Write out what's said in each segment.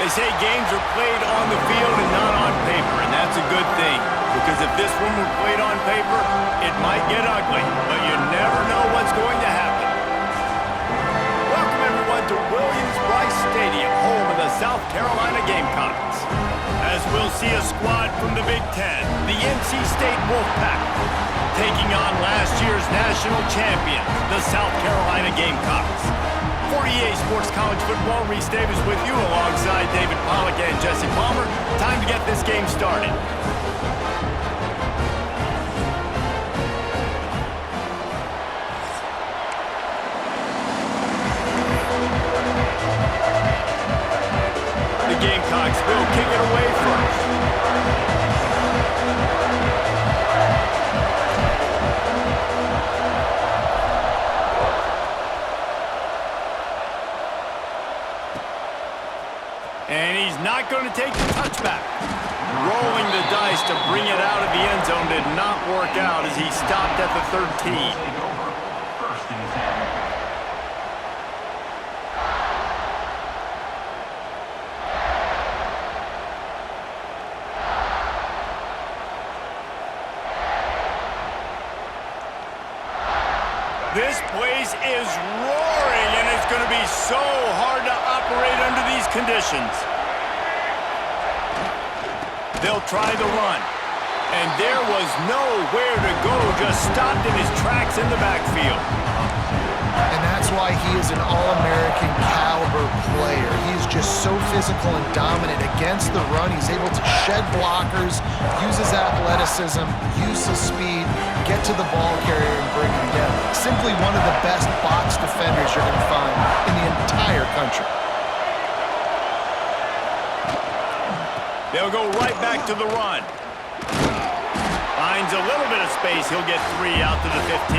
They say games are played on the field and not on paper, and that's a good thing. Because if this one were played on paper, it might get ugly, but you never know what's going to happen. Welcome, everyone, to Williams-Brice Stadium, home of the South Carolina Gamecocks. As we'll see a squad from the Big Ten, the NC State Wolfpack, taking on last year's national champion, the South Carolina Gamecocks. For EA Sports College Football, Reese Davis with you alongside David Pollack and Jesse Palmer. Time to get this game started. The Gamecocks will kick it away first. And he's not going to take the touchback. Rolling the dice to bring it out of the end zone did not work out as he stopped at the 13. This place is roaring, and it's going to be so hard to operate under these conditions. They'll try the run, and there was nowhere to go, just stopped in his tracks in the backfield. And that's why he is an All-American caliber player. He is just so physical and dominant against the run. He's able to shed blockers, use his athleticism, use his speed, get to the ball carrier and bring him down. Simply one of the best box defenders you're going to find in the entire country. They'll go right back to the run. Finds a little bit of space. He'll get 3 out to the 15.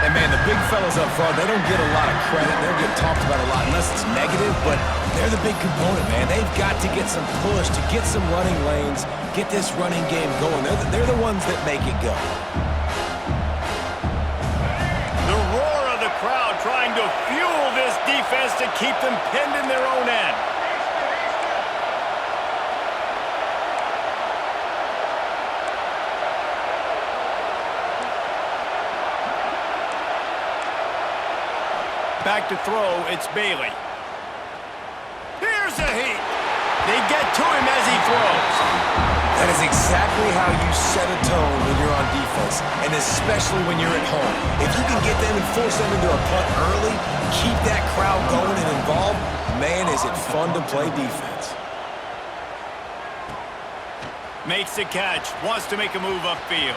And, man, the big fellas up front, they don't get a lot of credit. They don't get talked about a lot unless it's negative, but they're the big component, man. They've got to get some push, to get some running lanes, get this running game going. They're the ones that make it go. The roar of the crowd trying to fuel this defense to keep them pinned in their own end. Back to throw, it's Bailey. Here's a heat. They get to him as he throws. That is exactly how you set a tone when you're on defense, and especially when you're at home. If you can get them and force them into a punt early, keep that crowd going and involved, man, is it fun to play defense. Makes the catch, wants to make a move upfield.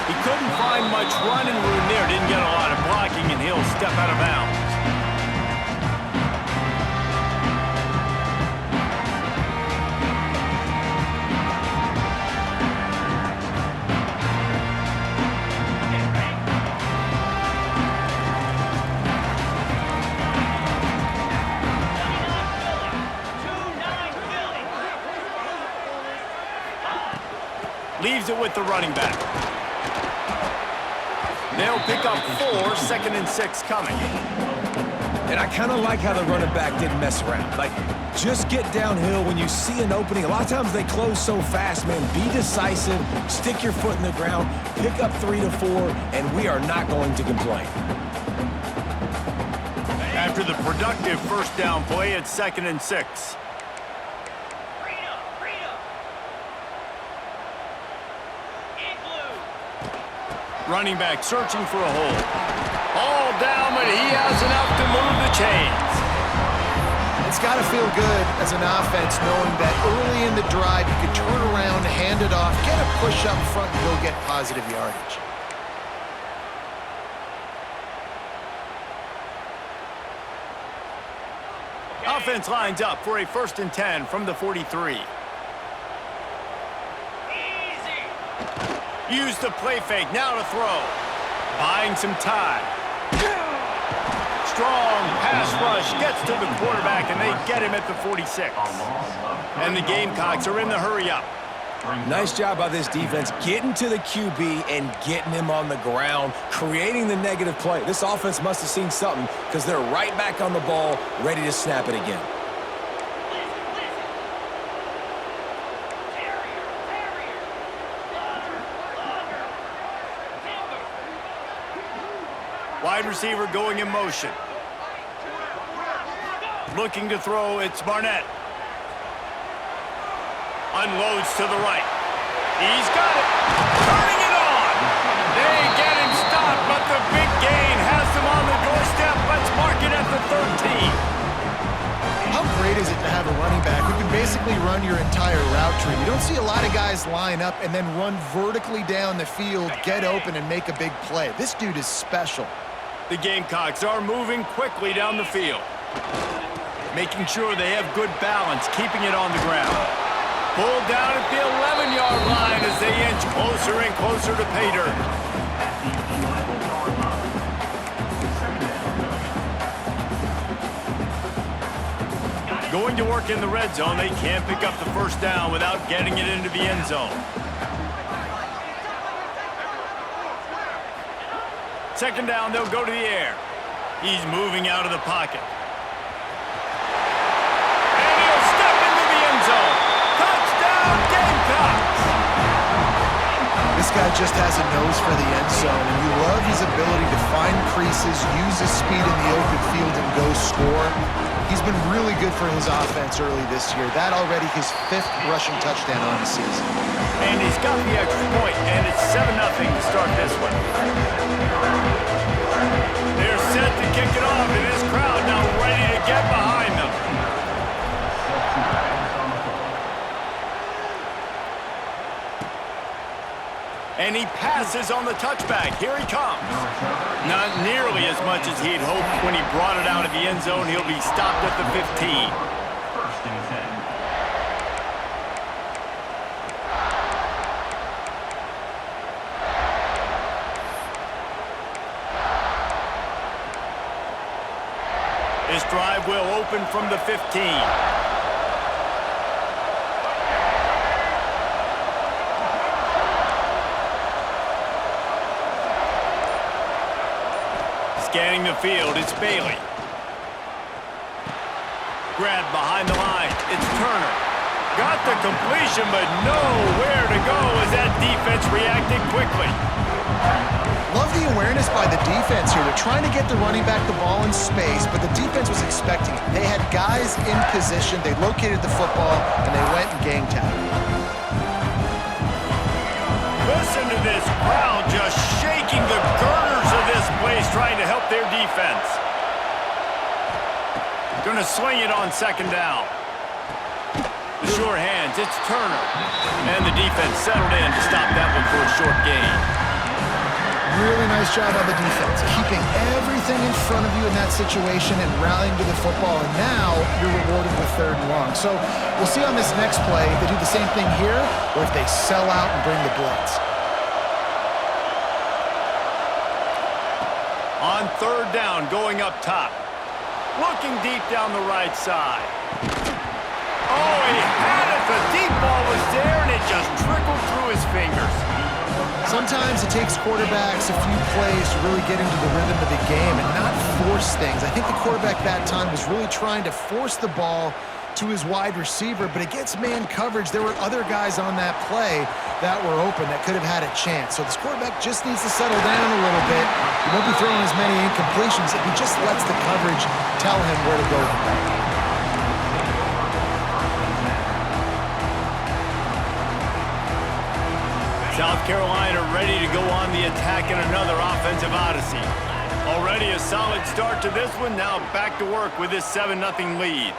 He couldn't find much running room there, didn't get a lot of blocking, and he'll step out of bounds. Leaves it with the running back. They'll pick up 4, 2nd and 6 coming. And I kind of like how the running back didn't mess around. Like, just get downhill when you see an opening. A lot of times they close so fast, man. Be decisive, stick your foot in the ground, pick up 3 to 4, and we are not going to complain. After the productive first down play, it's 2nd and 6. Running back searching for a hole. All down, but he has enough to move the chains. It's got to feel good as an offense knowing that early in the drive you can turn around, hand it off, get a push up front, and go get positive yardage. Offense lines up for a 1st and 10 from the 43. Use the play fake, now to throw. Buying some time. Strong pass rush, gets to the quarterback, and they get him at the 46. And the Gamecocks are in the hurry up. Nice job by this defense getting to the QB and getting him on the ground, creating the negative play. This offense must have seen something because they're right back on the ball, ready to snap it again. Wide receiver going in motion. Looking to throw, it's Barnett. Unloads to the right. He's got it. Turning it on. They get him stopped, but the big gain has them on the doorstep. Let's mark it at the 13. How great is it to have a running back who can basically run your entire route tree? You don't see a lot of guys line up and then run vertically down the field, get open, and make a big play. This dude is special. The Gamecocks are moving quickly down the field, making sure they have good balance, keeping it on the ground. Pulled down at the 11-yard line as they inch closer and closer to pay dirt. Going to work in the red zone, they can't pick up the first down without getting it into the end zone. Second down, they'll go to the air. He's moving out of the pocket. And he'll step into the end zone. Touchdown, Gamecocks! This guy just has a nose for the end zone, and you love his ability to find creases, use his speed in the open field, and go score. He's been really good for his offense early this year. That already his 5th rushing touchdown on the season. And he's got the extra point, and it's 7-0 to start this one. They're set to kick it off, and this crowd now ready to get behind them. And he passes on the touchback. Here he comes. Not nearly as much as he'd hoped when he brought it out of the end zone. He'll be stopped at the 15. This drive will open from the 15. Scanning the field, it's Bailey. Grabbed behind the line, it's Turner. Got the completion, but nowhere to go as that defense reacted quickly. Love the awareness by the defense here. They're trying to get the running back the ball in space, but the defense was expecting it. They had guys in position, they located the football, and they went and gang tackled. Listen to this crowd just shaking the girders of this place, trying to help their defense. Gonna swing it on second down. The sure hands, it's Turner. And the defense settled in to stop that one for a short gain. Really nice job by the defense, keeping everything in front of you in that situation and rallying to the football, and now you're rewarded with 3rd and long. So we'll see on this next play if they do the same thing here or if they sell out and bring the blitz. On 3rd down, going up top. Looking deep down the right side. Oh, he had it! The deep ball was there, and it just trickled through his fingers. Sometimes it takes quarterbacks a few plays to really get into the rhythm of the game and not force things. I think the quarterback that time was really trying to force the ball to his wide receiver, but against man coverage, there were other guys on that play that were open that could have had a chance. So this quarterback just needs to settle down a little bit. He won't be throwing as many incompletions if he just lets the coverage tell him where to go. South Carolina ready to go on the attack in another offensive odyssey. Already a solid start to this one, now back to work with this 7-0 lead.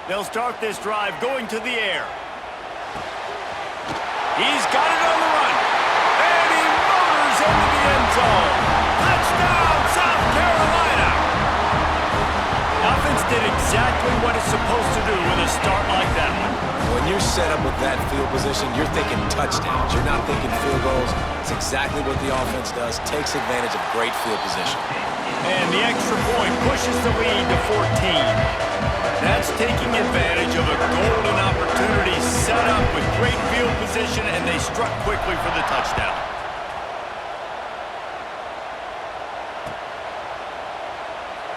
They'll start this drive going to the air. He's got it on the run. And he motors into the end zone. Touchdown, South Carolina! Offense did exactly what it's supposed to do with a start like that one. When you're set up with that field position, you're thinking touchdowns. You're not thinking field goals. It's exactly what the offense does. Takes advantage of great field position. And the extra point pushes the lead to 14. That's taking advantage of a golden opportunity set up with great field position, and they struck quickly for the touchdown.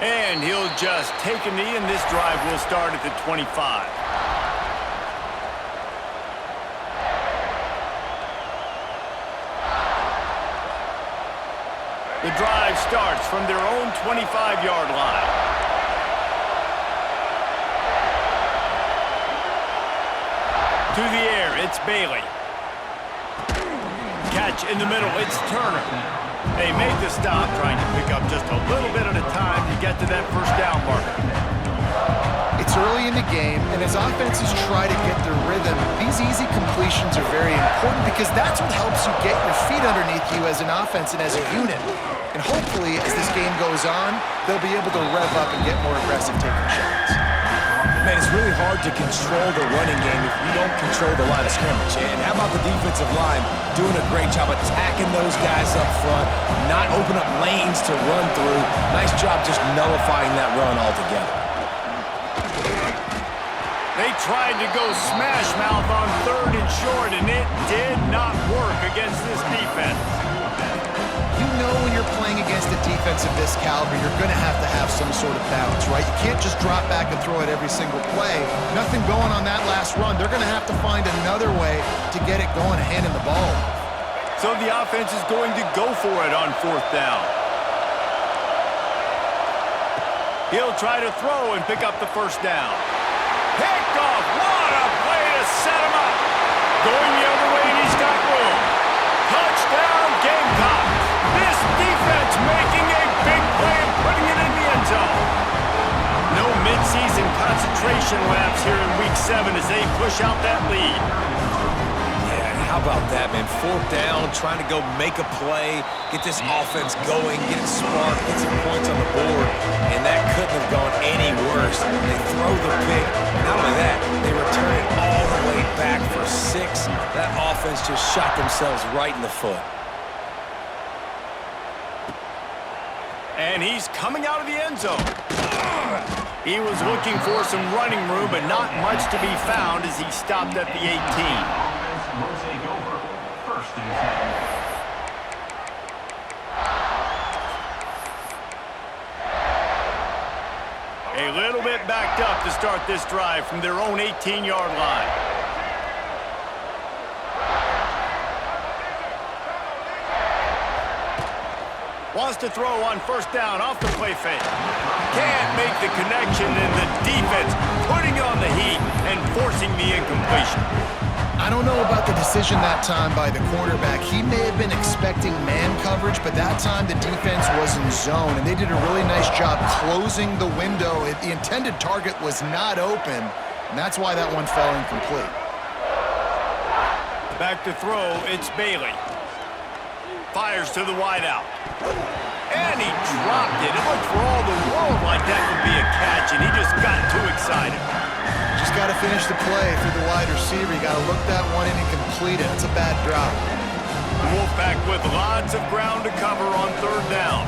And he'll just take a knee, and this drive will start at the 25. The drive starts from their own 25-yard line. To the air, it's Bailey. Catch in the middle, it's Turner. They made the stop, trying to pick up just a little bit at a time to get to that first down marker. It's early in the game, and as offenses try to get their rhythm, these easy completions are very important because that's what helps you get your feet underneath you as an offense and as a unit. And hopefully, as this game goes on, they'll be able to rev up and get more aggressive taking shots. Man, it's really hard to control the running game if you don't control the line of scrimmage. And how about the defensive line doing a great job attacking those guys up front, not open up lanes to run through. Nice job just nullifying that run altogether. They tried to go smash mouth on 3rd and short, and it did not work against this defense. You know when you're playing against a defense of this caliber, you're going to have some sort of balance, right? You can't just drop back and throw it every single play. Nothing going on that last run. They're going to have to find another way to get it going and handing the ball. So the offense is going to go for it on 4th down. He'll try to throw and pick up the first down. Picked off. What a play to set him up. Going the other way, and he's got room. Touchdown, Gamecocks. This defense making a big play and putting it in the end zone. No midseason concentration lapse here in Week 7 as they push out that lead. Yeah, how about that, man? 4th down, trying to go make a play, get this offense going, get it sparked, get some points on the board, and that couldn't have gone any worse. They throw the pick. Not only that, they return it all the way back for 6. That offense just shot themselves right in the foot. And he's coming out of the end zone. He was looking for some running room, but not much to be found as he stopped at the 18. A little bit backed up to start this drive from their own 18-yard line. Wants to throw on 1st down off the play fake. Can't make the connection, and the defense putting on the heat and forcing the incompletion. I don't know about the decision that time by the quarterback. He may have been expecting man coverage, but that time the defense was in zone, and they did a really nice job closing the window. The intended target was not open, and that's why that one fell incomplete. Back to throw, it's Bailey. Fires to the wideout. And he dropped it. It looked for all the world like that would be a catch, and he just got too excited. Just got to finish the play through the wide receiver. You got to look that one in and complete it. It's a bad drop. The Wolfpack with lots of ground to cover on 3rd down.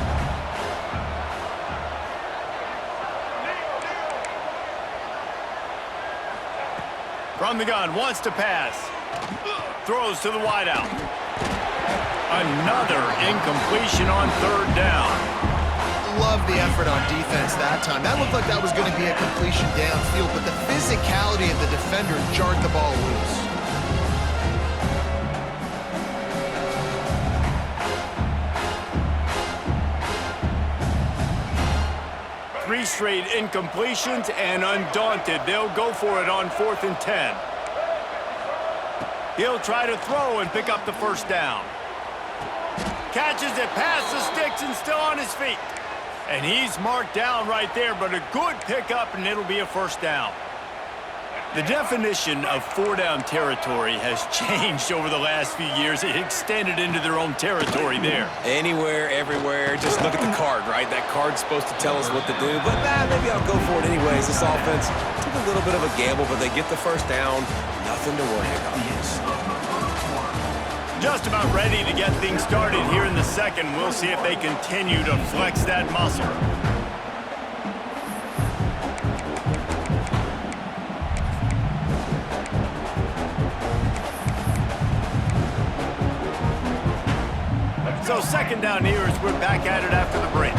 From the gun, wants to pass. Throws to the wideout. Another incompletion on 3rd down. Love the effort on defense that time. That looked like that was going to be a completion downfield, but the physicality of the defender jarred the ball loose. 3 straight incompletions, and undaunted, they'll go for it on 4th and 10. He'll try to throw and pick up the 1st down. Catches it past the sticks and still on his feet. And he's marked down right there, but a good pickup, and it'll be a 1st down. The definition of 4-down territory has changed over the last few years. It extended into their own territory there. Anywhere, everywhere, just look at the card, right? That card's supposed to tell us what to do, but maybe I'll go for it anyways. This offense took a little bit of a gamble, but they get the 1st down. Nothing to worry about. Just about ready to get things started here in the 2nd. We'll see if they continue to flex that muscle. So second down here as we're back at it after the break.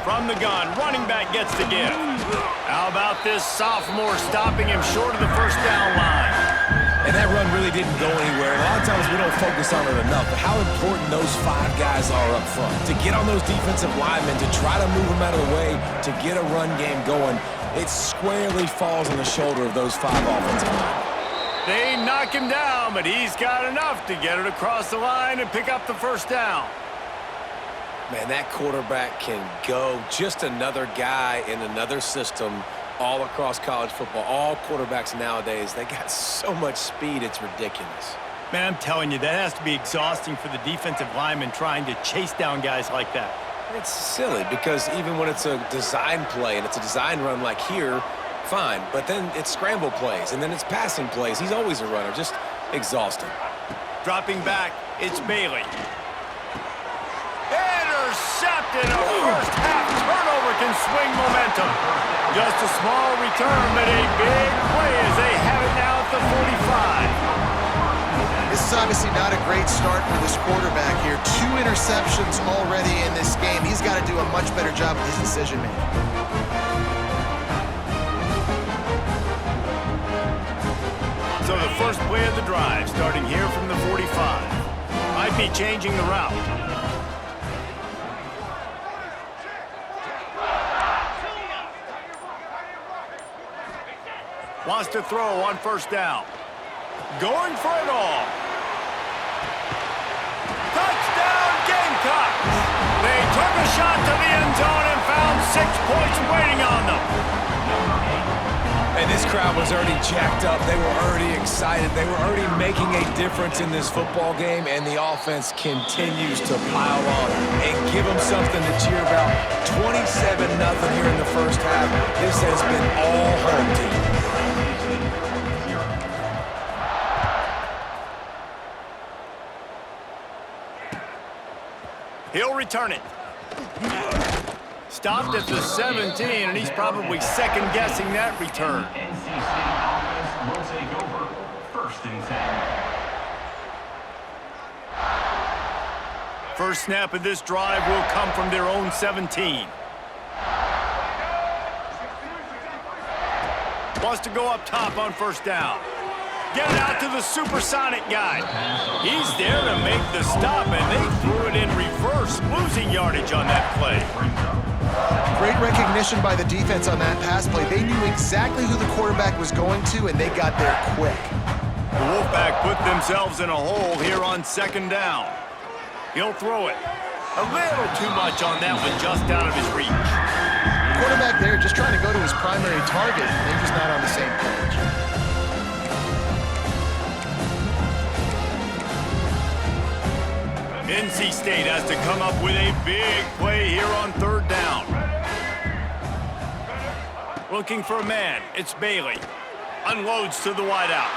From the gun, running back gets the give. How about this sophomore stopping him short of the first down line? And that run really didn't go anywhere. A lot of times we don't focus on it enough, but how important those 5 guys are up front. To get on those defensive linemen, to try to move them out of the way, to get a run game going, it squarely falls on the shoulder of those 5 offensive linemen. They knock him down, but he's got enough to get it across the line and pick up the first down. Man, that quarterback can go. Just another guy in another system all across college football. All quarterbacks nowadays, they got so much speed, it's ridiculous. Man, I'm telling you, that has to be exhausting for the defensive lineman trying to chase down guys like that. It's silly because even when it's a design play and it's a design run like here, fine. But then it's scramble plays and then it's passing plays. He's always a runner, just exhausting. Dropping back, it's Bailey. Intercepted. A first half turnover can swing momentum. Just a small return, but a big play as they have it now at the 45. This is obviously not a great start for this quarterback here. 2 interceptions already in this game. He's got to do a much better job with his decision-making. So the first play of the drive, starting here from the 45. Might be changing the route. Wants to throw on first down. Going for it all. Touchdown, Gamecocks! They took a shot to the end zone and found 6 points waiting on them. And this crowd was already jacked up. They were already excited. They were already making a difference in this football game, and the offense continues to pile on and give them something to cheer about. 27-0 here in the first half. This has been all home team. He'll return it. Stopped at the 17, and he's probably second-guessing that return. NC State offense will take over. 1st and 10. First snap of this drive will come from their own 17. Wants to go up top on first down. Get it out to the supersonic guy. He's there to make the stop, and they threw it in reverse, losing yardage on that play. Great recognition by the defense on that pass play. They knew exactly who the quarterback was going to, and they got there quick. The Wolfpack put themselves in a hole here on second down. He'll throw it. A little too much on that one, just out of his reach. Quarterback there just trying to go to his primary target, and they're just not on the same page. NC State has to come up with a big play here on third down. Looking for a man. It's Bailey. Unloads to the wideout.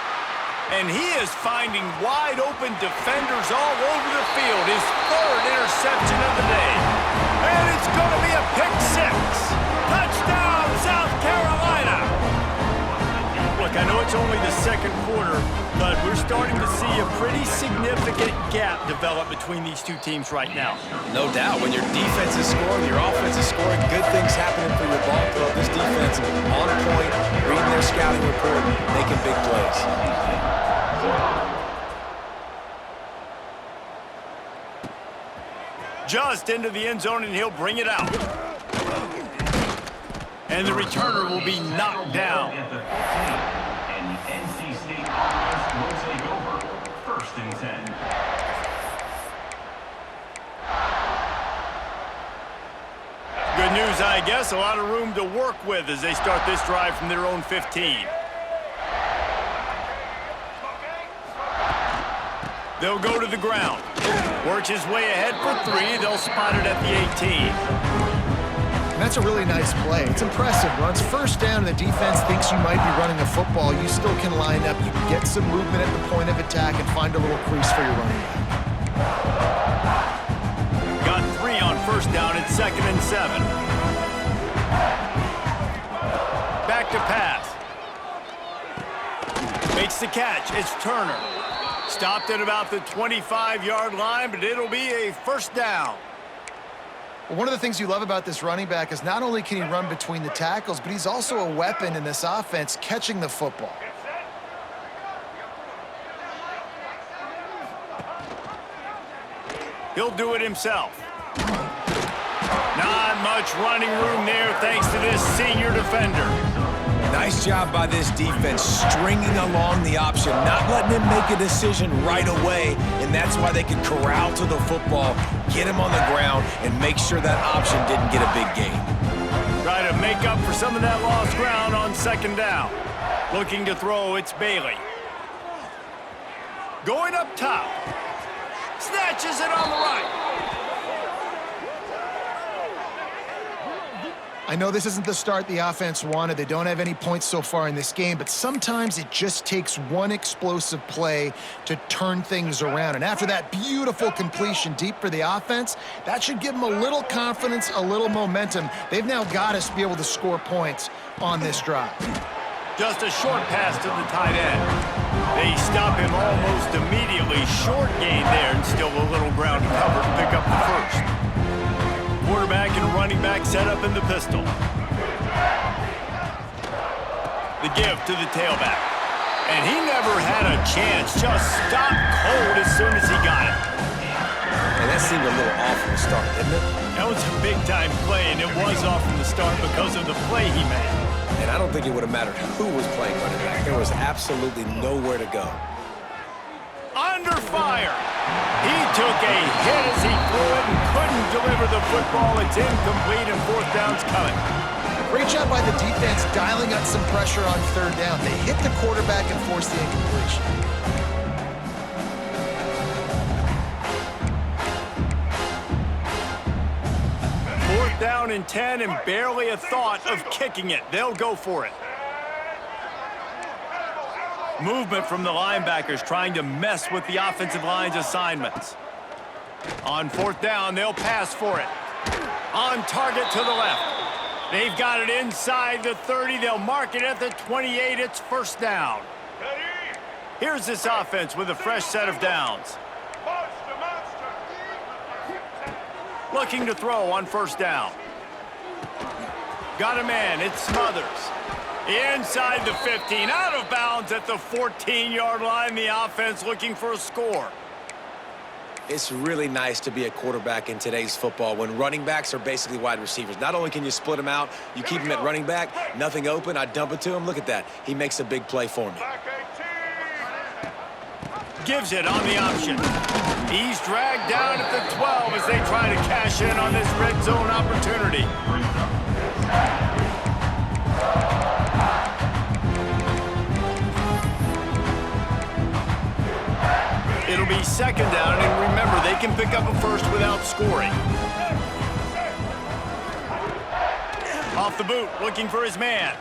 And he is finding wide open defenders all over the field. His 3rd interception of the day. And it's going to be a pick 6. Touchdown, South Carolina. Look, I know it's only the second quarter, but we're starting to see a pretty significant gap develop between these two teams right now. No doubt. When your defense is scoring, your offense is scoring, good things happening for your ball club. This defense on point, reading their scouting report, making big plays. Just into the end zone, and he'll bring it out. And the returner will be knocked down. At the 15, and NC State offense will take over. 1st and 10. Good news, I guess. A lot of room to work with as they start this drive from their own 15. They'll go to the ground. Works his way ahead for 3. They'll spot it at the 18. And that's a really nice play. It's impressive. Runs first down, and the defense thinks you might be running a football. You still can line up. You can get some movement at the point of attack and find a little crease for your running back. Got 3 on first down. It's 2nd and 7. Back to pass. Makes the catch. It's Turner. Stopped at about the 25-yard line, but it'll be a first down. One of the things you love about this running back is not only can he run between the tackles, but he's also a weapon in this offense catching the football. He'll do it himself. Not much running room there thanks to this senior defender. Nice job by this defense, stringing along the option, not letting him make a decision right away, and that's why they could corral to the football, get him on the ground, and make sure that option didn't get a big gain. Try to make up for some of that lost ground on second down. Looking to throw, it's Bailey. Going up top. Snatches it on the right. I know this isn't the start the offense wanted. They don't have any points so far in this game, but sometimes it just takes one explosive play to turn things around. And after that beautiful completion deep for the offense, that should give them a little confidence, a little momentum. They've now got us to be able to score points on this drive. Just a short pass to the tight end. They stop him almost immediately. Short gain there, and still a little ground to cover to pick up the first. Quarterback and running back set up in the pistol. The give to the tailback. And he never had a chance. Just stopped cold as soon as he got it. And that seemed a little off from the start, didn't it? That was a big-time play, and it was off from the start because of the play he made. And I don't think it would have mattered who was playing running back. There was absolutely nowhere to go. Under fire. He took a hit as he threw it and couldn't deliver the football. It's incomplete and fourth down's coming. Great job by the defense dialing up some pressure on third down. They hit the quarterback and forced the incompletion. Fourth down and 10 and barely a thought of kicking it. They'll go for it. Movement from the linebackers trying to mess with the offensive line's assignments. On fourth down, they'll pass for it. On target to the left. They've got it inside the 30. They'll mark it at the 28. It's first down. Here's this offense with a fresh set of downs. Looking to throw on first down. Got a man. It's Smothers. Inside the 15, out of bounds at the 14-yard line. The offense looking for a score. It's really nice to be a quarterback in today's football when running backs are basically wide receivers. Not only can you split them out, you keep them at running back, nothing open, I dump it to him. Look at that. He makes a big play for me. Gives it on the option. He's dragged down at the 12 as they try to cash in on this red zone opportunity. It'll be second down, and remember, they can pick up a first without scoring. Off the boot, looking for his man.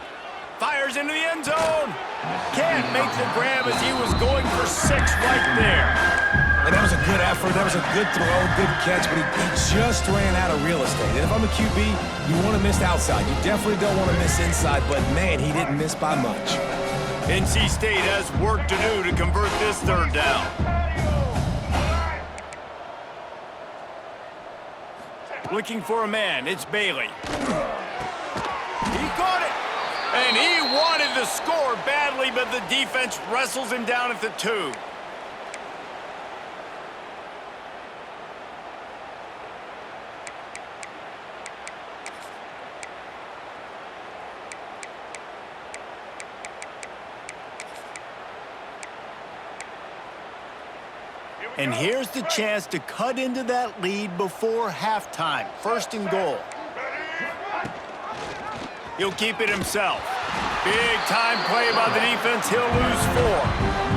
Fires into the end zone. Can't make the grab as he was going for 6 right there. And that was a good effort. That was a good throw, good catch, but he just ran out of real estate. And if I'm a QB, you want to miss outside. You definitely don't want to miss inside, but, man, he didn't miss by much. NC State has work to do to convert this third down. Looking for a man, it's Bailey. He caught it, and he wanted the score badly, but the defense wrestles him down at the 2. And here's the chance to cut into that lead before halftime. First and goal. He'll keep it himself. Big time play by the defense. He'll lose 4.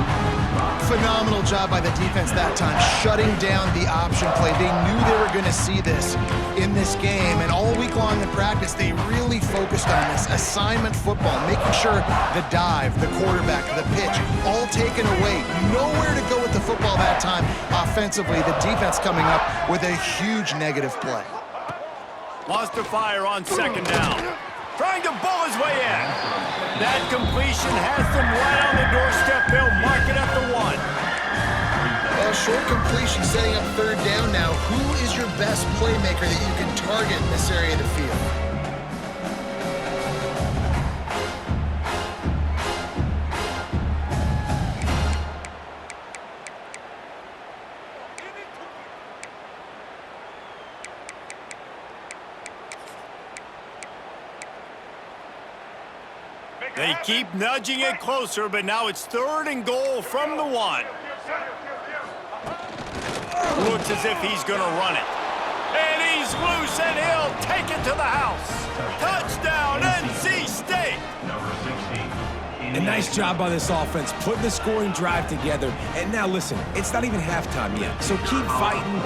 Phenomenal job by the defense that time, shutting down the option play. They knew they were going to see this in this game, and all week long in practice, they really focused on this assignment football, making sure the dive, the quarterback, the pitch, all taken away. Nowhere to go with the football that time offensively. The defense coming up with a huge negative play. Lost to fire on second down. Trying to bull his way in. That completion has them right on the doorstep. They'll mark it at the 1. short completion setting up third down now. Who is your best playmaker that you can target in this area of the field? They keep nudging it closer, but now it's 3rd and goal from the 1. Looks as if he's going to run it. And he's loose, and he'll take it to the house. Touchdown, NC State! Number 16. A nice job by this offense, putting the scoring drive together. And now listen, it's not even halftime yet. So keep fighting,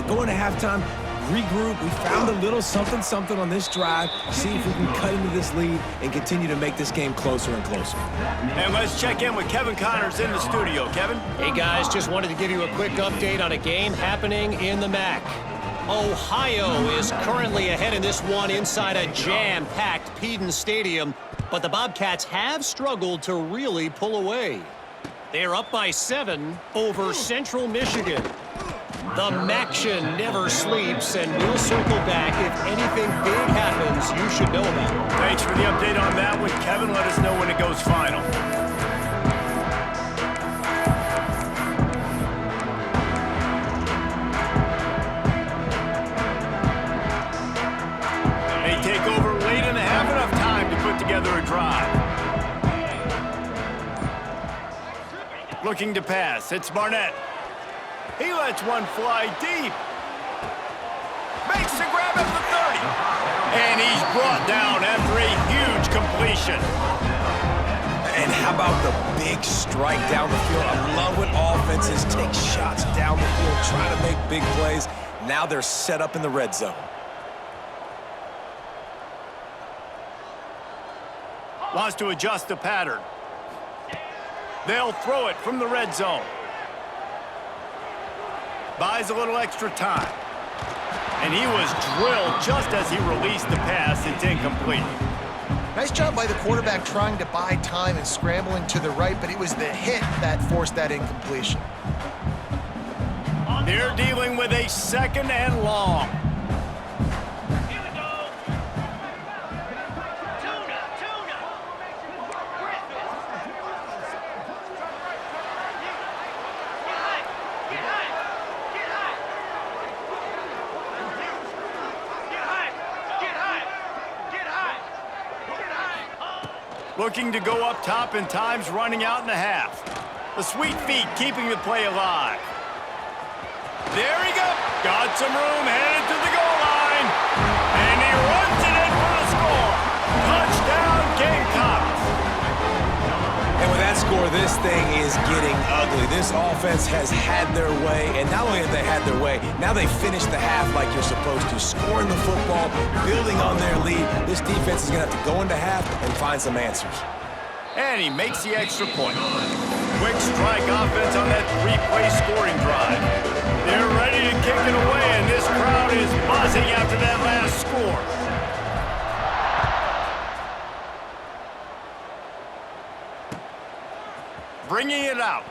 going to halftime. Regroup. We found a little something on this drive. See if we can cut into this lead and continue to make this game closer and closer. And let's check in with Kevin Connors in the studio. Kevin? Hey guys, just wanted to give you a quick update on a game happening in the MAC. Ohio is currently ahead in this one inside a jam-packed Peden Stadium, but the Bobcats have struggled to really pull away. They are up by 7 over Central Michigan. The MACtion never sleeps, and we'll circle back if anything big happens you should know about. Thanks for the update on that one, Kevin. Let us know when it goes final. They take over late and have enough time to put together a drive. Looking to pass. It's Barnett. He lets one fly deep. Makes the grab at the 30. And he's brought down after a huge completion. And how about the big strike down the field? I love when offenses take shots down the field, trying to make big plays. Now they're set up in the red zone. Wants to adjust the pattern. They'll throw it from the red zone. Buys a little extra time. And he was drilled just as he released the pass. It's incomplete. Nice job by the quarterback trying to buy time and scrambling to the right, but it was the hit that forced that incompletion. They're dealing with a 2nd and long. Looking to go up top, and time's running out in the half. The sweet feet keeping the play alive. There he goes. Got some room, headed to the goal line. And he runs it in for the score. Touchdown, Gamecocks. And with that score, this thing is getting ugly. This offense has had their way, and not only have they had their way, now they finished the half like you're supposed to, scoring the football, building on their lead. This defense is going to have to go into half and find some answers. And he makes the extra point. Quick strike offense on that 3-play scoring drive. They're ready to kick it away, and this crowd is buzzing after that last score. Bringing it out.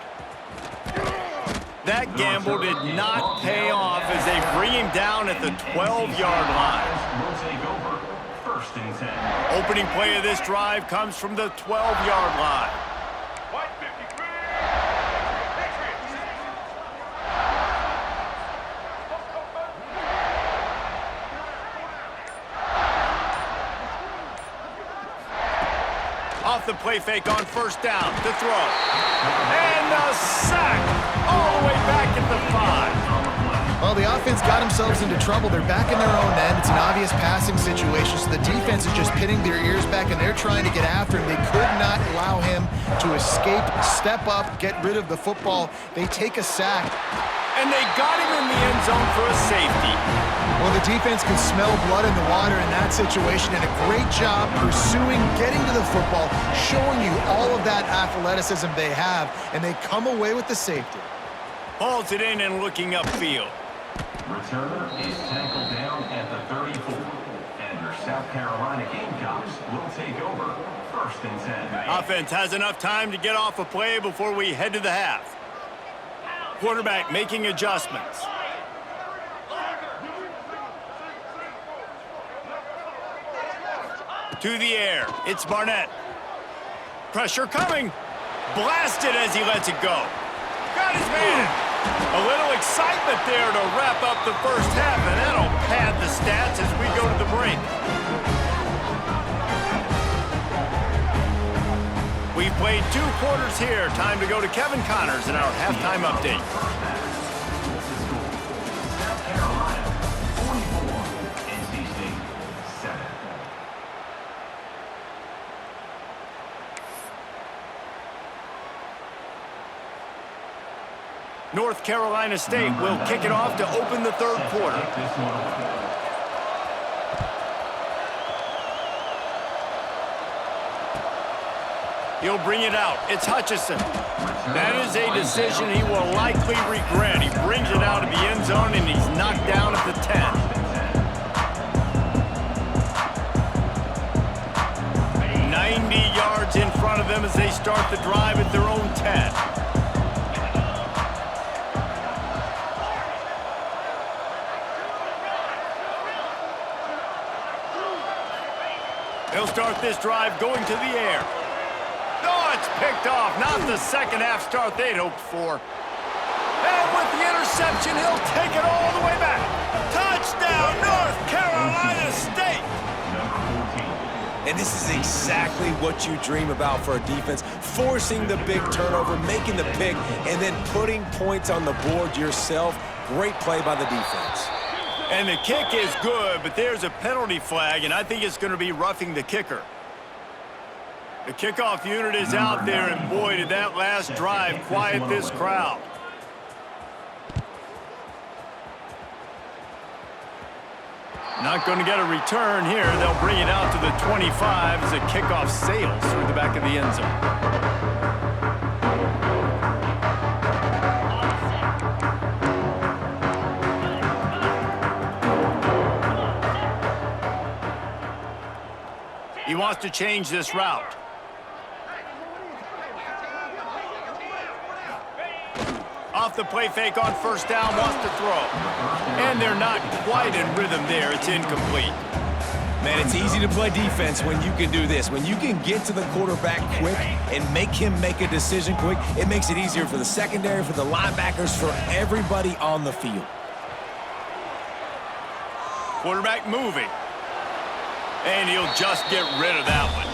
That gamble did not pay off as they bring him down at the 12-yard line. Will take over. 1st and 10. Opening play of this drive comes from the 12-yard line. Off the play fake on 1st down to throw. And a sack all the way back at the 5. Well, the offense got themselves into trouble. They're back in their own end. It's an obvious passing situation, so the defense is just pinning their ears back, and they're trying to get after him. They could not allow him to escape, step up, get rid of the football. They take a sack. And they got him in the end zone for a safety. Well, the defense can smell blood in the water in that situation, and a great job pursuing, getting to the football, showing you all of that athleticism they have, and they come away with the safety. Hauls it in and looking upfield. Returner is tackled down at the 34. And your South Carolina Gamecocks will take over. 1st and 10. Offense has enough time to get off a play before we head to the half. Quarterback making adjustments. To the air. It's Barnett. Pressure coming. Blasted as he lets it go. Got his man. A little excitement there to wrap up the first half, and that'll pad the stats as we go to the break. We've played 2 quarters here. Time to go to Kevin Connors in our halftime update. South Carolina, 44. NC State, 7. North Carolina State will kick it off to open the third quarter. He'll bring it out. It's Hutchison. That is a decision he will likely regret. He brings it out of the end zone, and he's knocked down at the 10. 90 yards in front of them as they start the drive at their own 10. They'll start this drive going to the air. Oh, it's picked off. Not the second half start they'd hoped for. And with the interception, he'll take it all the way back. Touchdown, North Carolina State. And this is exactly what you dream about for a defense. Forcing the big turnover, making the pick, and then putting points on the board yourself. Great play by the defense. And the kick is good, but there's a penalty flag, and I think it's going to be roughing the kicker. The kickoff unit is out there, and boy, did that last drive quiet this crowd. Not going to get a return here. They'll bring it out to the 25 as the kickoff sails through the back of the end zone. He wants to change this route. Off the play fake on first down, wants to throw. And they're not quite in rhythm there. It's incomplete. Man, it's easy to play defense when you can do this. When you can get to the quarterback quick and make him make a decision quick, it makes it easier for the secondary, for the linebackers, for everybody on the field. Quarterback moving. And he'll just get rid of that one.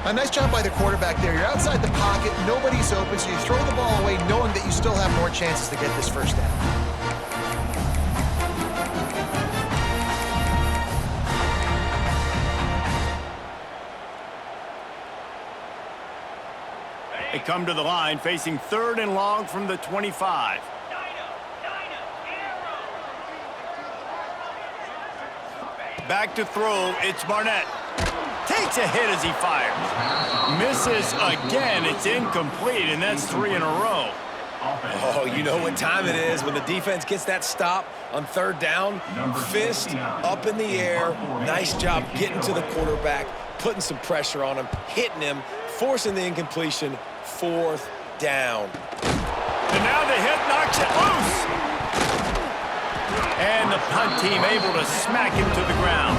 A nice job by the quarterback there. You're outside the pocket, nobody's open, so you throw the ball away knowing that you still have more chances to get this first down. They come to the line facing 3rd and long from the 25. Back to throw, it's Barnett. Takes a hit as he fires. Misses again, it's incomplete, and that's 3 in a row. Oh, you know what time it is when the defense gets that stop on 3rd down. Fist up in the air. Nice job getting to the quarterback, putting some pressure on him, hitting him, forcing the incompletion. 4th down. And now the hit knocks it loose. And the punt team able to smack him to the ground.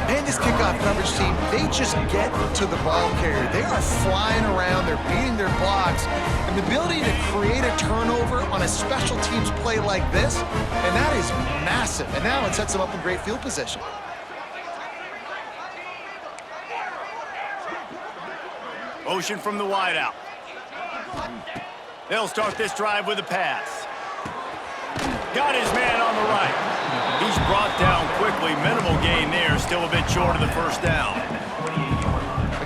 And this kickoff coverage team, they just get to the ball carrier. They are flying around, they're beating their blocks, and the ability to create a turnover on a special teams play like this, and that is massive. And now it sets them up in great field position. Motion from the wideout. They'll start this drive with a pass. Got his man on the right. He's brought down quickly. Minimal gain there. Still a bit short of the first down.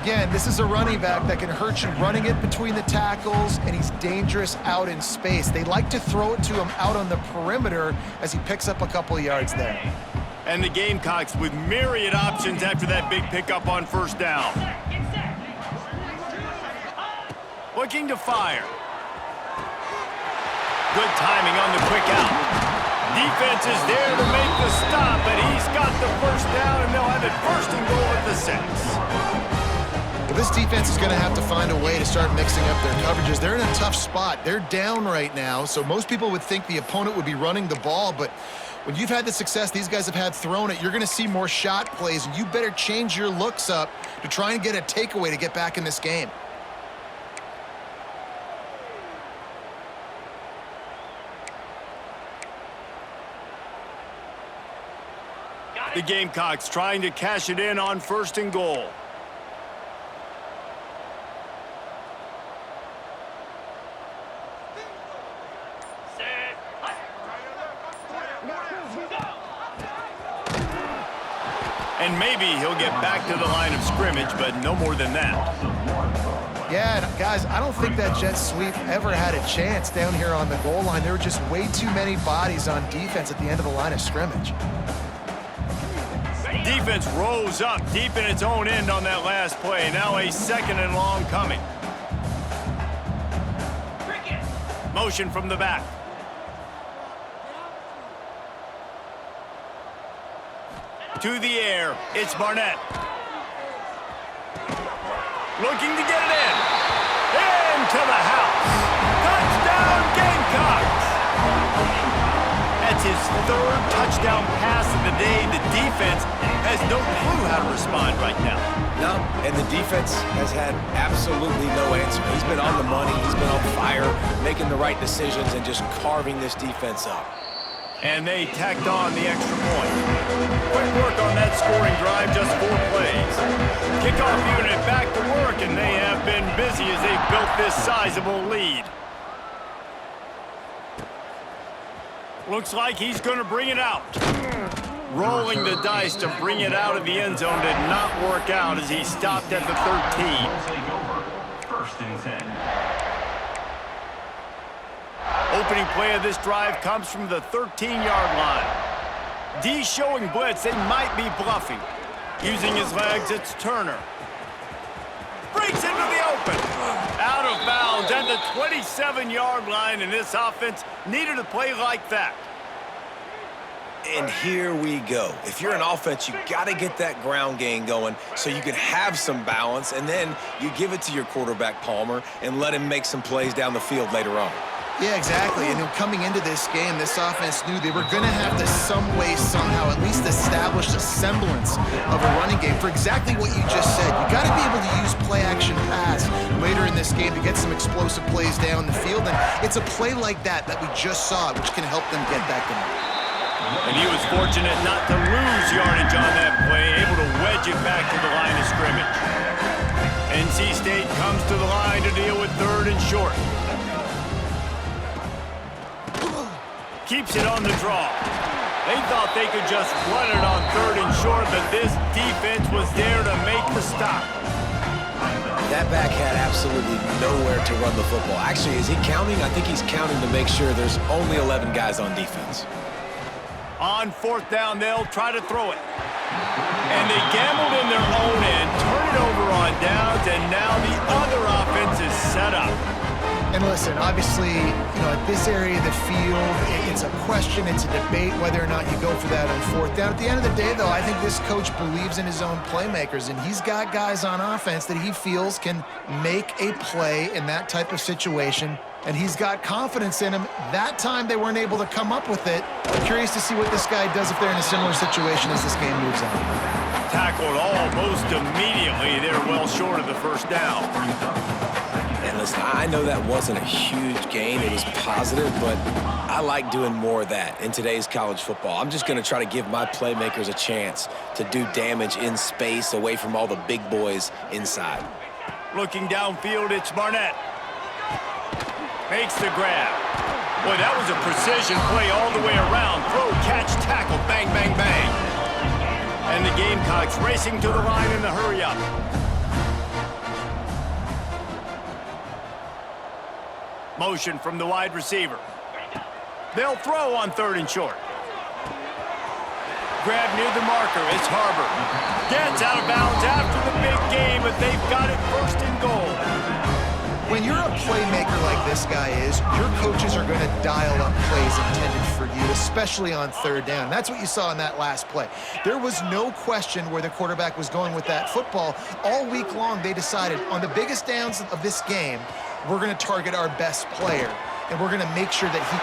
Again, this is a running back that can hurt you running it between the tackles, and he's dangerous out in space. They like to throw it to him out on the perimeter as he picks up a couple of yards there. And the Gamecocks with myriad options after that big pickup on first down. Looking to fire. Good timing on the quick out. Defense is there to make the stop, but he's got the first down, and they'll have it 1st and goal at the 6. Well, this defense is going to have to find a way to start mixing up their coverages. They're in a tough spot. They're down right now, so most people would think the opponent would be running the ball, but when you've had the success these guys have had throwing it, you're going to see more shot plays, and you better change your looks up to try and get a takeaway to get back in this game. The Gamecocks trying to cash it in on 1st and goal. And maybe he'll get back to the line of scrimmage, but no more than that. Yeah, and guys, I don't think that jet sweep ever had a chance down here on the goal line. There were just way too many bodies on defense at the end of the line of scrimmage. Defense rose up deep in its own end on that last play. Now a 2nd and long coming. Motion from the back. To the air, it's Barnett. Looking to get it in. Into the house. Touchdown, Gamecocks! That's his 3rd touchdown pass of the day. The defense has no clue how to respond right now. No, and the defense has had absolutely no answer. He's been on the money. He's been on fire, making the right decisions and just carving this defense up. And they tacked on the extra point. Quick work on that scoring drive, just 4 plays. Kickoff unit back to work, and they have been busy as they've built this sizable lead. Looks like he's going to bring it out. Rolling the dice to bring it out of the end zone did not work out as he stopped at the 13. Take over. 1st and 10. Opening play of this drive comes from the 13-yard line. D showing blitz. They might be bluffing. Using his legs, it's Turner. Breaks into the open. Out of bounds at the 27-yard line, and this offense needed a play like that. And here we go. If you're an offense, you got to get that ground game going so you can have some balance, and then you give it to your quarterback, Palmer, and let him make some plays down the field later on. Yeah, exactly. And coming into this game, this offense knew they were going to have to some way, somehow, at least establish a semblance of a running game for exactly what you just said. You got to be able to use play-action pass later in this game to get some explosive plays down the field. And it's a play like that we just saw, which can help them get back in. And he was fortunate not to lose yardage on that play, able to wedge it back to the line of scrimmage. NC State comes to the line to deal with 3rd and short. Keeps it on the draw. They thought they could just run it on 3rd and short, but this defense was there to make the stop. That back had absolutely nowhere to run the football. Actually, is he counting? I think he's counting to make sure there's only 11 guys on defense. On 4th down, they'll try to throw it. And they gambled in their own end, turn it over on downs, and now the other offense is set up. And listen, obviously, at this area of the field, it's a question, it's a debate whether or not you go for that on 4th down. At the end of the day, though, I think this coach believes in his own playmakers, and he's got guys on offense that he feels can make a play in that type of situation, and he's got confidence in him. That time, they weren't able to come up with it. I'm curious to see what this guy does if they're in a similar situation as this game moves on. Tackled almost immediately. They're well short of the 1st down. And listen, I know that wasn't a huge gain. It was positive, but I like doing more of that in today's college football. I'm just going to try to give my playmakers a chance to do damage in space away from all the big boys inside. Looking downfield, it's Barnett. Makes the grab. Boy, that was a precision play all the way around. Throw, catch, tackle, bang, bang, bang. And the Gamecocks racing to the line in the hurry-up. Motion from the wide receiver. They'll throw on 3rd and short. Grab near the marker. It's Harbor. Gets out of bounds after the big game, but they've got it 1st and goal. When you're a playmaker like this guy is, your coaches are going to dial up plays intended for you, especially on third down. That's what you saw in that last play. There was no question where the quarterback was going with that football. All week long, they decided on the biggest downs of this game, we're going to target our best player, and we're going to make sure that he...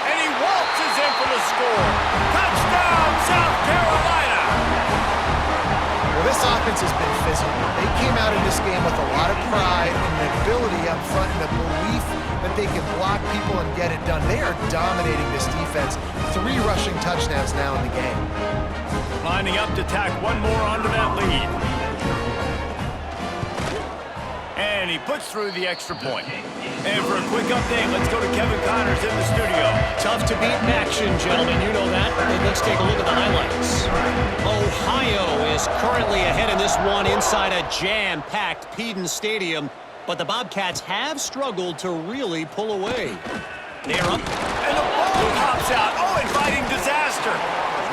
And he waltzes in for the score. Touchdown, South Carolina! Well, this offense has been physical. They came out in this game with a lot of pride and the ability up front and the belief that they can block people and get it done. They are dominating this defense. 3 rushing touchdowns now in the game. Lining up to tack one more onto that lead. And he puts through the extra point. And for a quick update, let's go to Kevin Connors in the studio. Tough to beat in action, gentlemen. You know that. And let's take a look at the highlights. Ohio is currently ahead in this one inside a jam-packed Peden Stadium, but the Bobcats have struggled to really pull away. They're up. And the ball pops out. Oh, inviting disaster.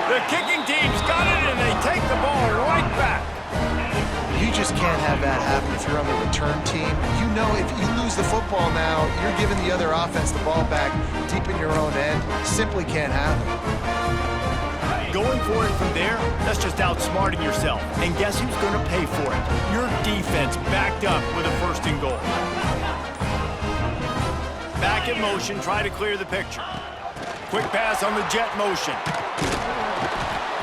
The kicking team's got it, and they take the ball right back. You just can't have that happen if you're on the return team. You know if you lose the football now, you're giving the other offense the ball back deep in your own end. Simply can't happen. Going for it from there, that's just outsmarting yourself. And guess who's going to pay for it? Your defense backed up with a 1st and goal. Back in motion, try to clear the picture. Quick pass on the jet motion.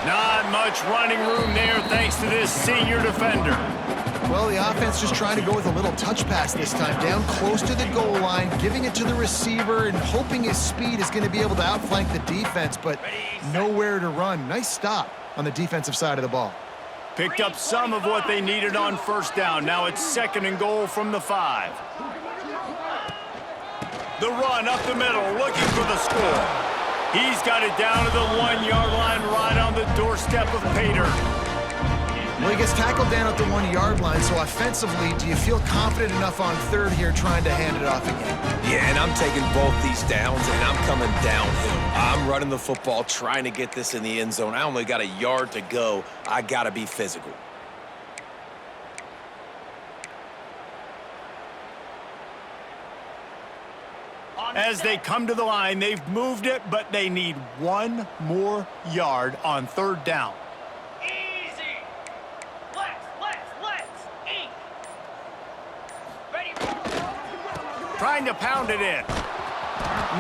Not much running room there thanks to this senior defender. Well, the offense just trying to go with a little touch pass this time, down close to the goal line, giving it to the receiver and hoping his speed is going to be able to outflank the defense, but nowhere to run. Nice stop on the defensive side of the ball. Picked up some of what they needed on 1st down. Now it's 2nd and goal from the 5. The run up the middle, looking for the score. He's got it down to the 1-yard line right on the doorstep of Pater. Well, he gets tackled down at the 1-yard line, so offensively, do you feel confident enough on 3rd here trying to hand it off again? Yeah, and I'm taking both these downs, and I'm coming downhill. I'm running the football, trying to get this in the end zone. I only got a yard to go. I got to be physical. As they come to the line, they've moved it, but they need 1 more yard on 3rd down. Easy. Let's eat. Ready. Trying to pound it in.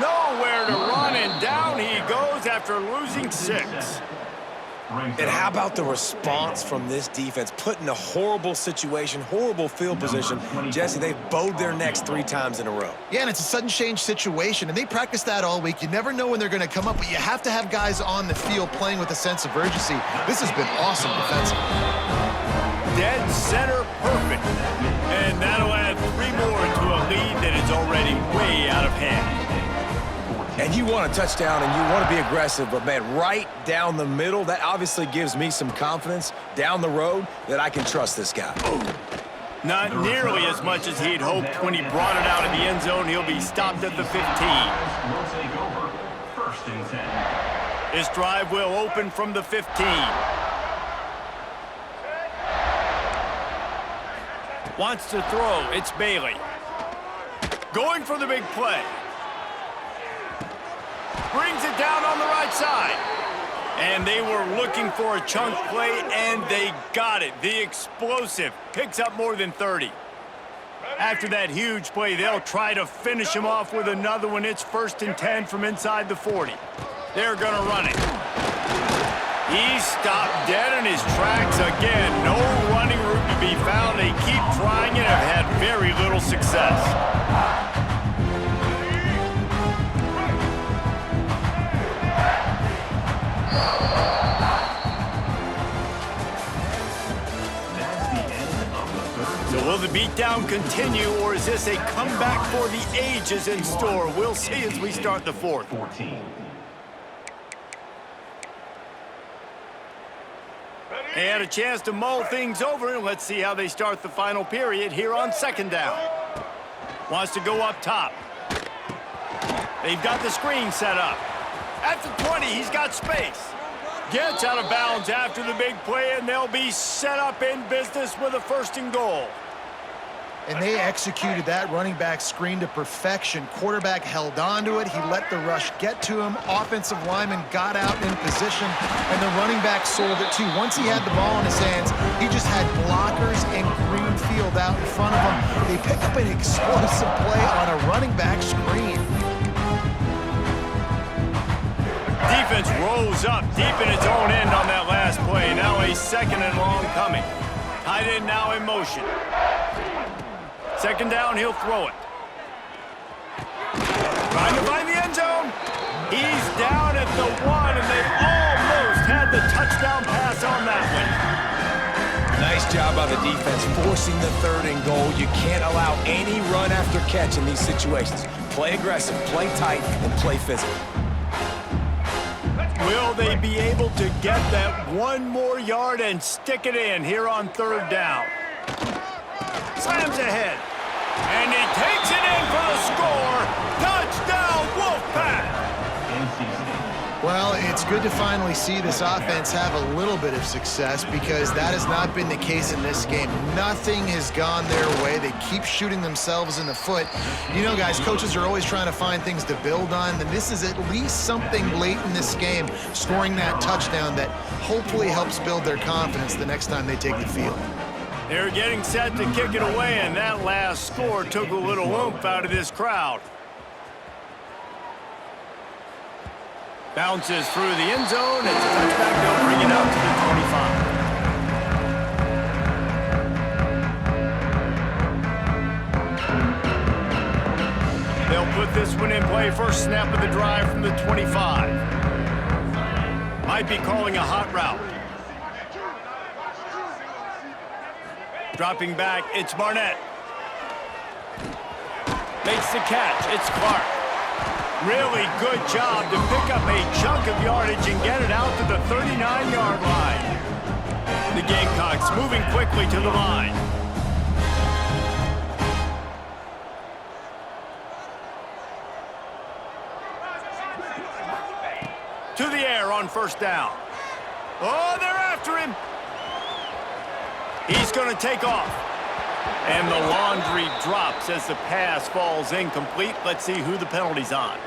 Nowhere to run, and down he goes after losing 6. And how about the response from this defense? Put in a horrible situation, horrible field position. Jesse, they've bowed their necks 3 times in a row. Yeah, and it's a sudden change situation, and they practice that all week. You never know when they're going to come up, but you have to have guys on the field playing with a sense of urgency. This has been awesome defensively. Dead center perfect. And that'll add 3 more to a lead that is already way out of hand. And you want a touchdown and you want to be aggressive, but man, right down the middle, that obviously gives me some confidence down the road that I can trust this guy. Not nearly as much as he'd hoped when he brought it out of the end zone. He'll be stopped at the 15. Will take over 1st and 10. This drive will open from the 15. Wants to throw. It's Bailey. Going for the big play. Brings it down on the right side. And they were looking for a chunk play, and they got it. The explosive picks up more than 30. After that huge play, they'll try to finish him off with another one. It's 1st and 10 from inside the 40. They're going to run it. He's stopped dead in his tracks again. No running room to be found. They keep trying it and have had very little success. So will the beatdown continue, or is this a comeback for the ages in store? We'll see as we start the 4th. 14. They had a chance to mull things over, and let's see how they start the final period here on 2nd down. Wants to go up top. They've got the screen set up. At the 20, he's got space. Gets out of bounds after the big play, and they'll be set up in business with a 1st and goal. And they executed that running back screen to perfection. Quarterback held on to it. He let the rush get to him. Offensive lineman got out in position, and the running back sold it too. Once he had the ball in his hands, he just had blockers and green field out in front of him. They pick up an explosive play on a running back screen. Defense rolls up deep in its own end on that last play. Now a 2nd and long coming. Tight end now in motion. 2nd down, he'll throw it. Trying to find the end zone. He's down at the 1, and they almost had the touchdown pass on that one. Nice job by the defense forcing the 3rd and goal. You can't allow any run after catch in these situations. Play aggressive, play tight, and play physical. Will they be able to get that 1 more yard and stick it in here on 3rd down? Slams ahead. And he takes it in for the score. Touchdown, Wolfpack! Well, it's good to finally see this offense have a little bit of success because that has not been the case in this game. Nothing has gone their way. They keep shooting themselves in the foot. You know, guys, coaches are always trying to find things to build on, and this is at least something late in this game, scoring that touchdown that hopefully helps build their confidence the next time they take the field. They're getting set to kick it away, and that last score took a little oomph out of this crowd. Bounces through the end zone. It's a touchback. They'll bring it out to the 25. They'll put this one in play. First snap of the drive from the 25. Might be calling a hot route. Dropping back, it's Barnett. Makes the catch, it's Clark. Really good job to pick up a chunk of yardage and get it out to the 39-yard line. The Gamecocks moving quickly to the line. To the air on 1st down. Oh, they're after him. He's going to take off. And the laundry drops as the pass falls incomplete. Let's see who the penalty's on.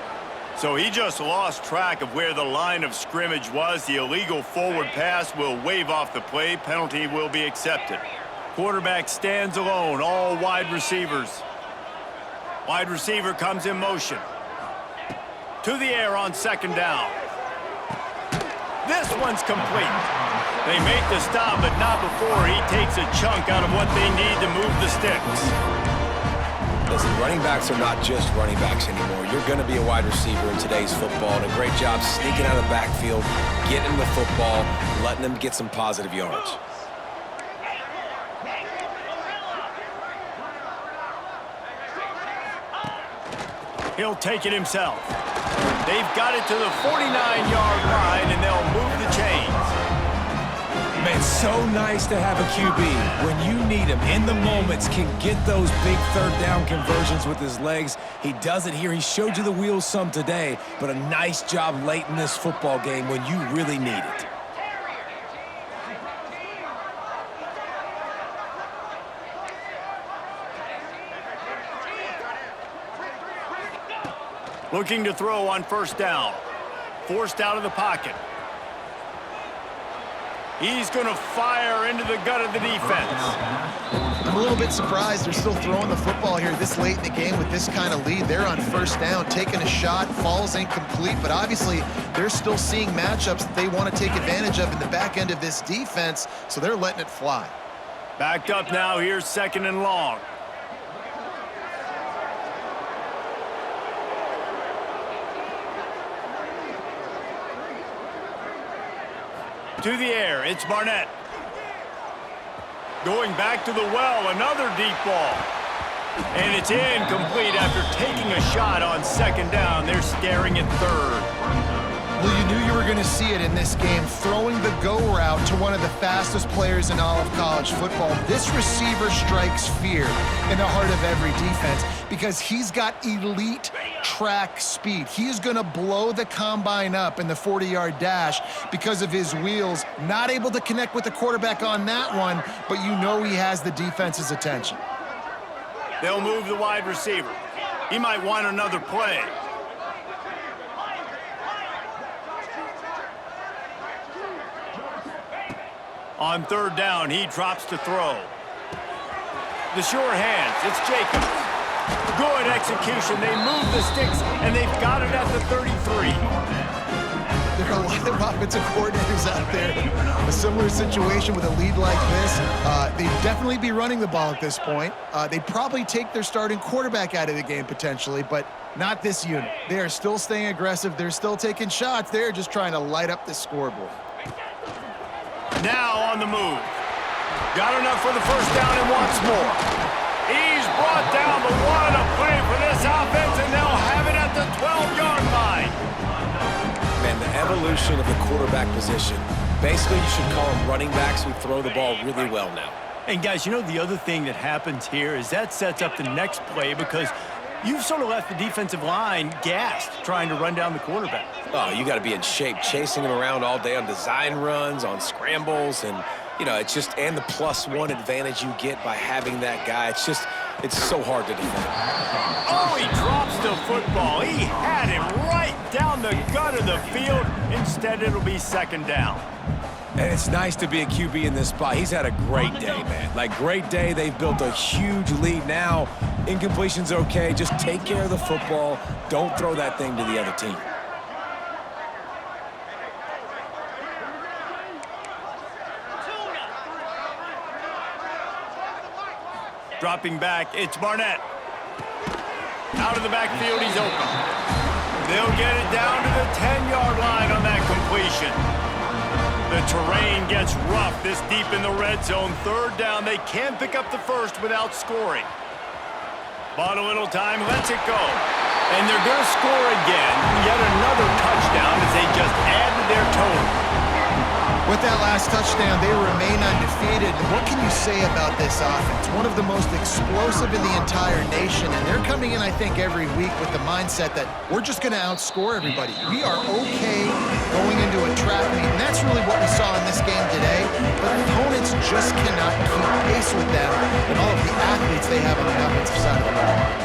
So he just lost track of where the line of scrimmage was. The illegal forward pass will wave off the play. Penalty will be accepted. Quarterback stands alone, all wide receivers. Wide receiver comes in motion. To the air on 2nd down. This one's complete. They make the stop, but not before he takes a chunk out of what they need to move the sticks. Listen, running backs are not just running backs anymore. You're going to be a wide receiver in today's football, and a great job sneaking out of the backfield, getting the football, letting them get some positive yards. He'll take it himself. They've got it to the 49-yard line, and they'll move the chains. Man, so nice to have a QB. When you need him, in the moments, can get those big 3rd down conversions with his legs. He does it here. He showed you the wheels some today, but a nice job late in this football game when you really need it. Looking to throw on 1st down. Forced out of the pocket. He's going to fire into the gut of the defense. I'm a little bit surprised they're still throwing the football here this late in the game with this kind of lead. They're on 1st down, taking a shot, falls incomplete, but obviously they're still seeing matchups that they want to take advantage of in the back end of this defense, so they're letting it fly. Backed up now, here's 2nd and long. To the air, it's Barnett. Going back to the well, another deep ball. And it's incomplete after taking a shot on 2nd down. They're staring at 3rd. Well, you knew you were going to see it in this game, throwing the go route to one of the fastest players in all of college football. This receiver strikes fear in the heart of every defense because he's got elite track speed. He's going to blow the combine up in the 40-yard dash because of his wheels. Not able to connect with the quarterback on that one, but you know he has the defense's attention. They'll move the wide receiver. He might want another play. On third down, he drops to throw. The sure hands, it's Jacobs. Good execution. They move the sticks, and they've got it at the 33. There are a lot of offensive coordinators out there. A similar situation with a lead like this. They'd definitely be running the ball at this point. They'd probably take their starting quarterback out of the game potentially, but not this unit. They are still staying aggressive. They're still taking shots. They're just trying to light up the scoreboard. Now on the move. Got enough for the first down and wants more. He's brought down, but what a play for this offense, and they'll have it at the 12-yard line. Man, the evolution of the quarterback position. Basically, you should call them running backs who throw the ball really well now. And guys, you know the other thing that happens here is that sets up the next play because you've sort of left the defensive line gassed trying to run down the quarterback. Oh, you got to be in shape, chasing him around all day on design runs, on scrambles, and, you know, it's just, and the +1 advantage you get by having that guy. It's just, it's so hard to defend. Oh, he drops the football. He had him right down the gut of the field. Instead, it'll be second down. And it's nice to be a QB in this spot. He's had a great day, man. Like, great day. They've built a huge lead now. Incompletion's okay. Just take care of the football. Don't throw that thing to the other team. Dropping back, it's Barnett. Out of the backfield, he's open. They'll get it down to the 10-yard line on that completion. The terrain gets rough this deep in the red zone. Third down, they can't pick up the first without scoring. Bought a little time, lets it go. And they're going to score again. Yet another touchdown as they just add to their total. With that last touchdown, they remain undefeated. And what can you say about this offense? One of the most explosive in the entire nation, and they're coming in, I think, every week with the mindset that we're just going to outscore everybody. We are okay going into a trap meet, and that's really what we saw in this game today. But opponents just cannot keep pace with them and all of the athletes they have on the offensive side of the ball.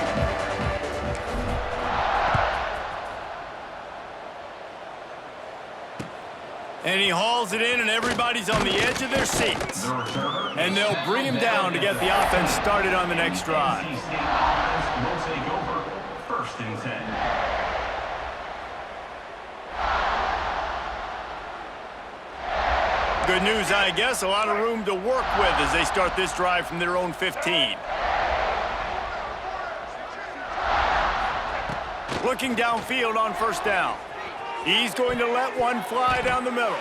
And he hauls it in, and everybody's on the edge of their seats. And they'll bring him down to get the offense started on the next drive. Will take over. First and 10. Good news, I guess. A lot of room to work with as they start this drive from their own 15. Looking downfield on first down. He's going to let one fly down the middle.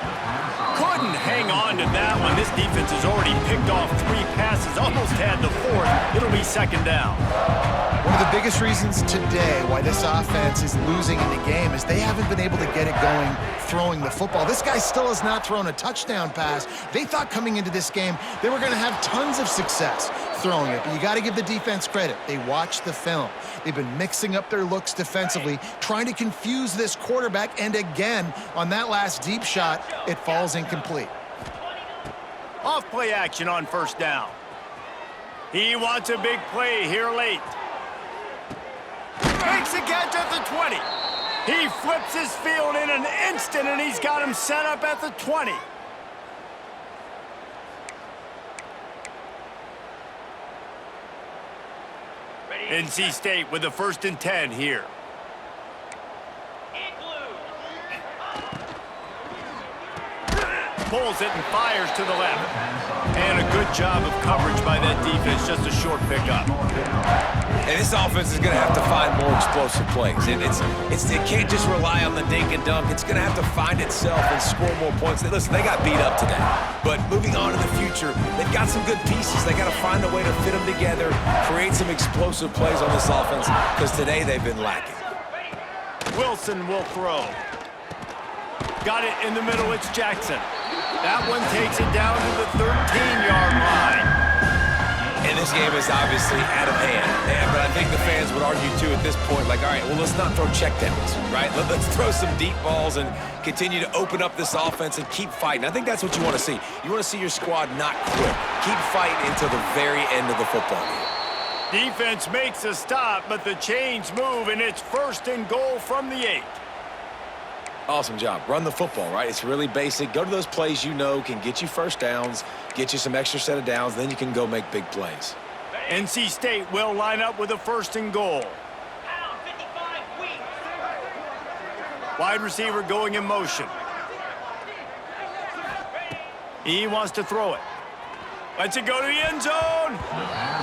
Couldn't hang on to that one. This defense has already picked off 3 passes, almost had the 4th. It'll be second down. One of the biggest reasons today why this offense is losing in the game is they haven't been able to get it going throwing the football. This guy still has not thrown a touchdown pass. They thought coming into this game they were going to have tons of success throwing it, but you got to give the defense credit. They watched the film. They've been mixing up their looks defensively, trying to confuse this quarterback, and again, on that last deep shot, it falls incomplete. Off play action on first down. He wants a big play here late. Makes a catch at the 20. He flips his field in an instant, and he's got him set up at the 20. NC State with the 1st and 10 here. Pulls it and fires to the left. And a good job of coverage by that defense, just a short pickup. And this offense is going to have to find more explosive plays. And it can't just rely on the dink and dunk. It's going to have to find itself and score more points. Listen, they got beat up today. But moving on in the future, they've got some good pieces. They got to find a way to fit them together, create some explosive plays on this offense, because today they've been lacking. Wilson will throw. Got it in the middle, it's Jackson. That one takes it down to the 13-yard line. And this game is obviously out of hand. But I think the fans would argue, too, at this point, like, all right, well, let's not throw checkdowns, right? Let's throw some deep balls and continue to open up this offense and keep fighting. I think that's what you want to see. You want to see your squad not quit. Keep fighting until the very end of the football game. Defense makes a stop, but the chains move, and it's 1st and goal from the 8. Awesome job. Run the football, right? It's really basic. Go to those plays you know can get you first downs, get you some extra set of downs, then you can go make big plays. NC State will line up with a 1st and goal. Pound 55 weak. Wide receiver going in motion. He wants to throw it. Lets it go to the end zone.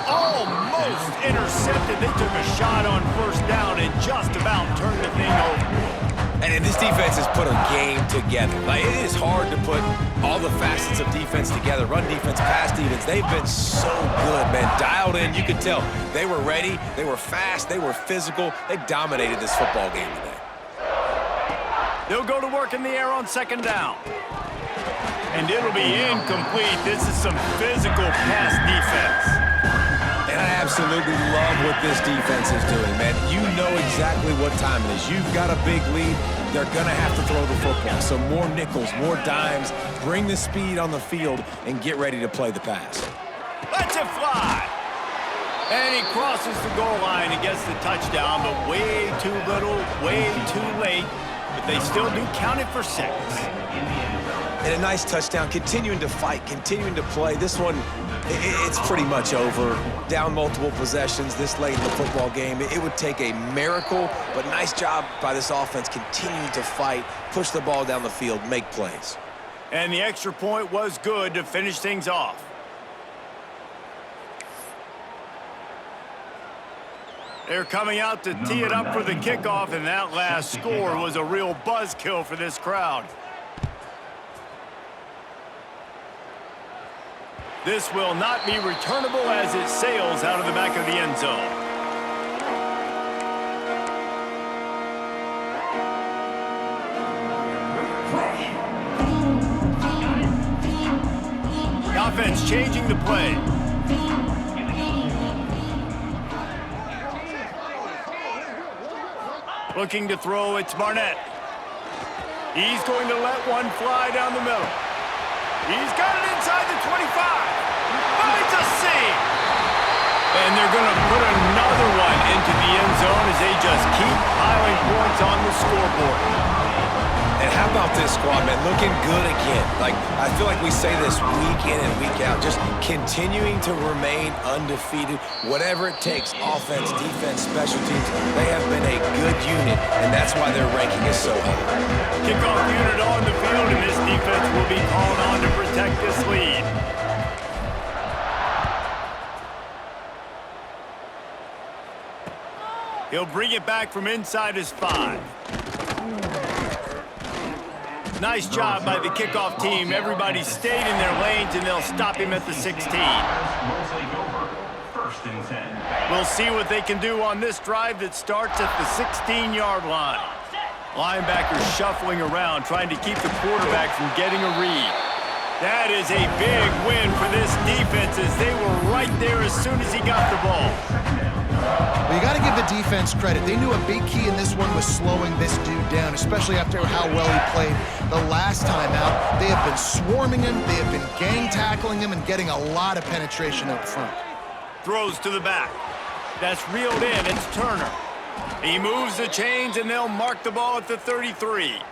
Almost intercepted. They took a shot on 1st down and just about turned the thing over. And this defense has put a game together. Like, it is hard to put all the facets of defense together. Run defense, pass defense. They've been so good, man. Dialed in. You could tell they were ready. They were fast. They were physical. They dominated this football game today. They'll go to work in the air on 2nd down. And it'll be incomplete. This is some physical pass defense. And I absolutely love what this defense is doing, man. You know exactly what time it is. You've got a big lead. They're going to have to throw the football. So more nickels, more dimes. Bring the speed on the field and get ready to play the pass. Let's it fly. And he crosses the goal line and gets the touchdown, but way too little, way too late. But they still do count it for 6. And a nice touchdown, continuing to fight, continuing to play. This one, it's pretty much over. Down multiple possessions this late in the football game. It would take a miracle, but nice job by this offense continuing to fight, push the ball down the field, make plays. And the extra point was good to finish things off. They're coming out to tee it up for the kickoff, and that last score was a real buzzkill for this crowd. This will not be returnable as it sails out of the back of the end zone. The offense changing the play. Looking to throw, it's Barnett. He's going to let one fly down the middle. He's got it inside the 25. Finds a seam. And they're going to put another one into the end zone as they just keep piling points on the scoreboard. And how about this squad, man? Looking good again. Like, I feel like we say this week in and week out, just continuing to remain undefeated, whatever it takes, offense, defense, special teams. They have been a good unit, and that's why their ranking is so high. Kickoff unit on the field, and this defense will be called on to protect this lead. He'll bring it back from inside his 5. Nice job by the kickoff team. Everybody stayed in their lanes, and they'll stop him at the 16. We'll see what they can do on this drive that starts at the 16-yard line. Linebackers shuffling around, trying to keep the quarterback from getting a read. That is a big win for this defense as they were right there as soon as he got the ball. Well, you got to give the defense credit. They knew a big key in this one was slowing this dude down, especially after how well he played the last time out. They have been swarming him, they have been gang tackling him, and getting a lot of penetration up front. Throws to the back. That's reeled in. It's Turner. He moves the chains, and they'll mark the ball at the 33.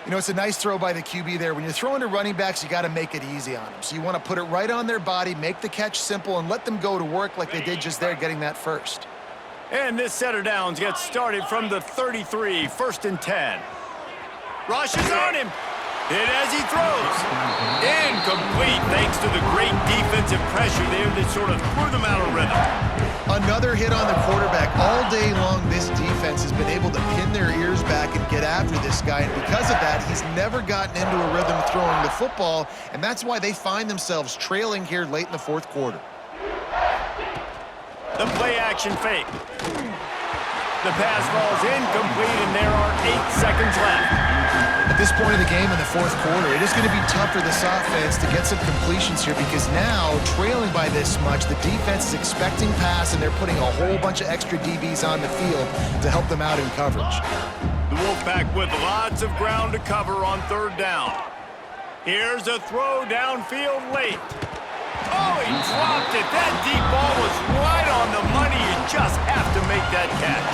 You know, it's a nice throw by the QB there. When you're throwing to running backs, you got to make it easy on them. So you want to put it right on their body, make the catch simple, and let them go to work like they did just there, getting that first. And this set of downs gets started from the 33, 1st and 10. Rush is on him. Hit as he throws. Incomplete thanks to the great defensive pressure there that sort of threw them out of rhythm. Another hit on the quarterback. All day long, this defense has been able to pin their ears back and get after this guy. And because of that, he's never gotten into a rhythm throwing the football. And that's why they find themselves trailing here late in the 4th quarter. The play-action fake. The pass falls incomplete, and there are 8 seconds left. At this point in the game in the 4th quarter, it is going to be tough for this offense to get some completions here because now, trailing by this much, the defense is expecting pass, and they're putting a whole bunch of extra DBs on the field to help them out in coverage. The Wolfpack with lots of ground to cover on 3rd down. Here's a throw downfield late. Oh, he dropped it. That deep ball was right on that catch.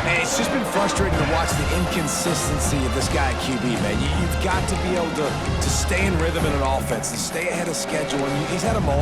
Hey, it's just been frustrating to watch the inconsistency of this guy at QB, man. You've got to be able to stay in rhythm in an offense and stay ahead of schedule. And he's had a moment.